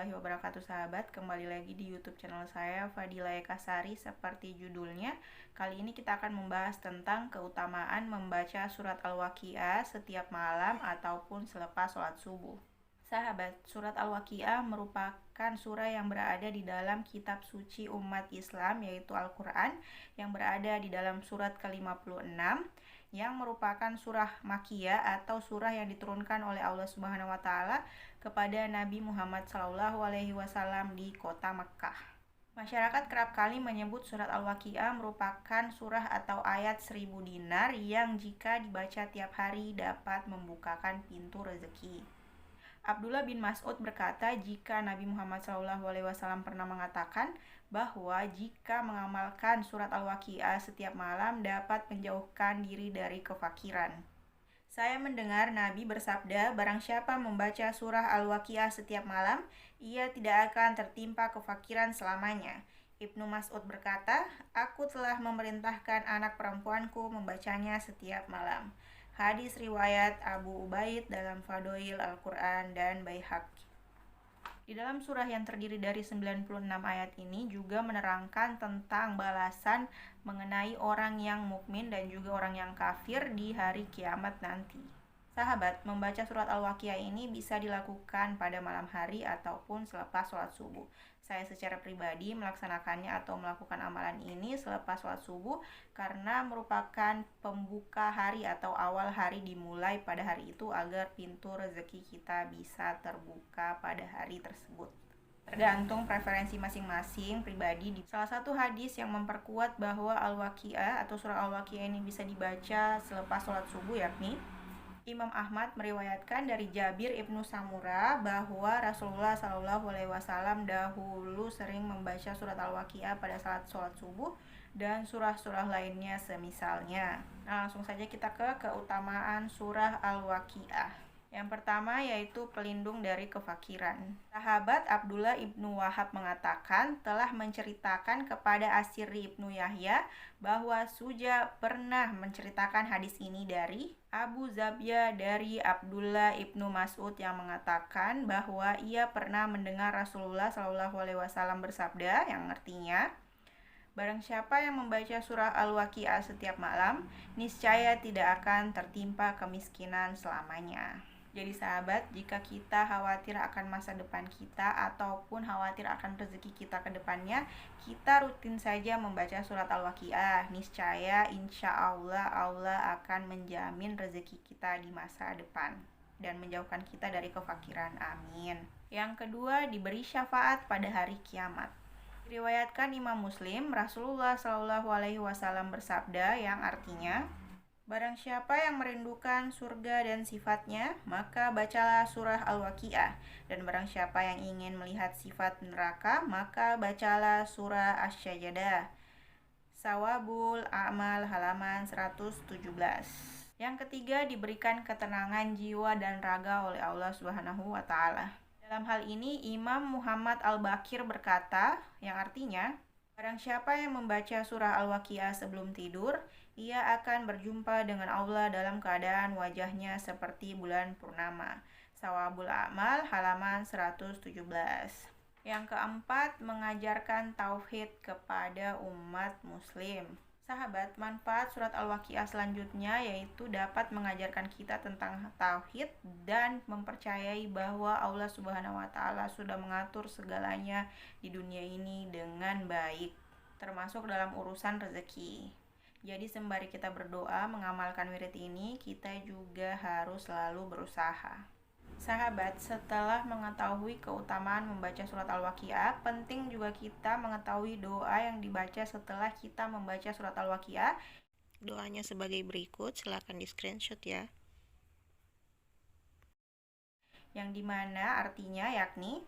warahmatullahi wabarakatuh sahabat. Kembali lagi di YouTube channel saya, Fadila Ekasari. Seperti judulnya, kali ini kita akan membahas tentang keutamaan membaca surat Al-Waqiah setiap malam ataupun selepas sholat subuh. Sahabat, surat Al-Waqiah merupakan surah yang berada di dalam kitab suci umat Islam, yaitu Al-Quran, yang berada di dalam surat ke-56, yang merupakan surah Makkiyah atau surah yang diturunkan oleh Allah Subhanahu wa taala kepada Nabi Muhammad SAW di kota Mekkah. Masyarakat kerap kali menyebut surat Al-Waqiah merupakan surah atau ayat 1000 dinar yang jika dibaca tiap hari dapat membukakan pintu rezeki. Abdullah bin Mas'ud berkata, jika Nabi Muhammad SAW pernah mengatakan bahwa jika mengamalkan surat Al-Waqiah setiap malam dapat menjauhkan diri dari kefakiran. Saya mendengar Nabi bersabda, barang siapa membaca surah Al-Waqiah setiap malam, ia tidak akan tertimpa kefakiran selamanya. Ibnu Mas'ud berkata, aku telah memerintahkan anak perempuanku membacanya setiap malam. Hadis riwayat Abu Ubaid dalam Fadhoil Al-Quran dan Baihaqi. Di dalam surah yang terdiri dari 96 ayat ini juga menerangkan tentang balasan mengenai orang yang mukmin dan juga orang yang kafir di hari kiamat nanti. Sahabat, membaca surat Al-Waqiah ini bisa dilakukan pada malam hari ataupun selepas sholat subuh. Saya secara pribadi melaksanakannya atau melakukan amalan ini selepas sholat subuh karena merupakan pembuka hari atau awal hari dimulai pada hari itu agar pintu rezeki kita bisa terbuka pada hari tersebut. Tergantung preferensi masing-masing pribadi. Di salah satu hadis yang memperkuat bahwa Al-Waqiah atau surah Al-Waqiah ini bisa dibaca selepas sholat subuh, yakni Imam Ahmad meriwayatkan dari Jabir ibnu Samurah bahwa Rasulullah SAW dahulu sering membaca surat Al-Waqiah pada saat sholat subuh dan surah-surah lainnya semisalnya. Nah, langsung saja kita ke keutamaan surah Al-Waqiah. Yang pertama yaitu pelindung dari kefakiran. Sahabat Abdullah ibnu Wahab mengatakan telah menceritakan kepada Asiri ibnu Yahya bahwa Suja pernah menceritakan hadis ini dari Abu Zabya dari Abdullah ibnu Mas'ud yang mengatakan bahwa ia pernah mendengar Rasulullah SAW bersabda yang artinya, barang siapa yang membaca surah Al-Waqiah setiap malam, niscaya tidak akan tertimpa kemiskinan selamanya. Jadi sahabat, jika kita khawatir akan masa depan kita ataupun khawatir akan rezeki kita ke depannya, kita rutin saja membaca surat Al-Waqiah. Niscaya insya Allah akan menjamin rezeki kita di masa depan dan menjauhkan kita dari kefakiran. Amin. Yang kedua, diberi syafaat pada hari kiamat. Diriwayatkan Imam Muslim, Rasulullah SAW bersabda yang artinya, barang siapa yang merindukan surga dan sifatnya, maka bacalah surah Al-Waqiah. Dan barang siapa yang ingin melihat sifat neraka, maka bacalah surah Asy-Sajdah. Sawabul A'mal halaman 117. Yang ketiga, diberikan ketenangan jiwa dan raga oleh Allah Subhanahu wa taala. Dalam hal ini, Imam Muhammad Al-Bakir berkata, yang artinya, barang siapa yang membaca surah Al-Waqiah sebelum tidur, ia akan berjumpa dengan Allah dalam keadaan wajahnya seperti bulan purnama. Sawabul A'mal halaman 117. Yang keempat, mengajarkan tauhid kepada umat muslim. Sahabat, manfaat surat Al-Waqiah selanjutnya yaitu dapat mengajarkan kita tentang tauhid dan mempercayai bahwa Allah Subhanahu wa taala sudah mengatur segalanya di dunia ini dengan baik, termasuk dalam urusan rezeki. Jadi sembari kita berdoa mengamalkan wirid ini, kita juga harus selalu berusaha. Sahabat, setelah mengetahui keutamaan membaca surat Al-Waqiah, penting juga kita mengetahui doa yang dibaca setelah kita membaca surat Al-Waqiah. Doanya sebagai berikut, silakan di screenshot ya. Yang dimana artinya yakni,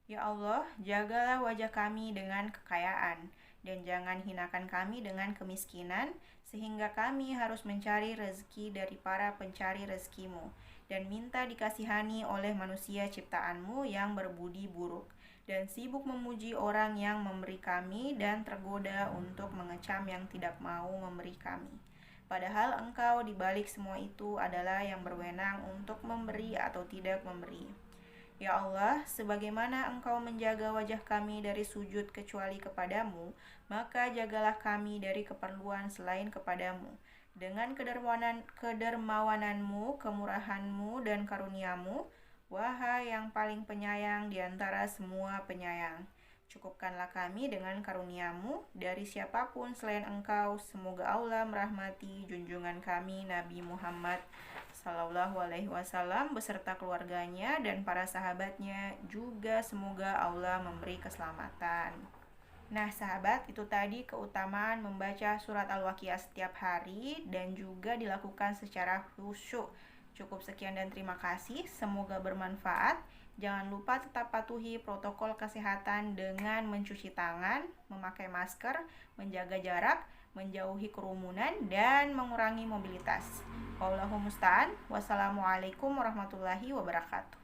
ya Allah, jagalah wajah kami dengan kekayaan, dan jangan hinakan kami dengan kemiskinan, sehingga kami harus mencari rezeki dari para pencari rezekimu, dan minta dikasihani oleh manusia ciptaanmu yang berbudi buruk, dan sibuk memuji orang yang memberi kami, dan tergoda untuk mengecam yang tidak mau memberi kami. Padahal engkau di balik semua itu adalah yang berwenang untuk memberi atau tidak memberi. Ya Allah, sebagaimana Engkau menjaga wajah kami dari sujud kecuali kepadamu, maka jagalah kami dari keperluan selain kepadamu. Dengan kedermawananmu, kemurahanmu, dan karuniamu, wahai yang paling penyayang di antara semua penyayang. Cukupkanlah kami dengan karuniamu dari siapapun selain Engkau. Semoga Allah merahmati junjungan kami Nabi Muhammad Sallallahu Alaihi Wasallam beserta keluarganya dan para sahabatnya, juga semoga Allah memberi keselamatan. Nah sahabat, itu tadi keutamaan membaca surat Al-Waqiah setiap hari dan juga dilakukan secara khusyuk. Cukup sekian dan terima kasih, semoga bermanfaat. Jangan lupa tetap patuhi protokol kesehatan dengan mencuci tangan, memakai masker, menjaga jarak, menjauhi kerumunan, dan mengurangi mobilitas. Wallahu musta'an. Wassalamualaikum warahmatullahi wabarakatuh.